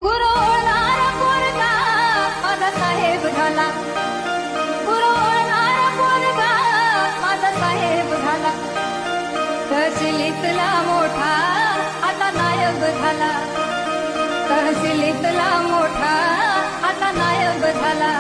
पुरवणारा पोरगा माझा साहेब झाला, पुरवणारा पोरगा माझा साहेब झाला. तहसीलीतला मोठा आता नायब झाला, तहसीलीतला मोठा आता नायब झाला.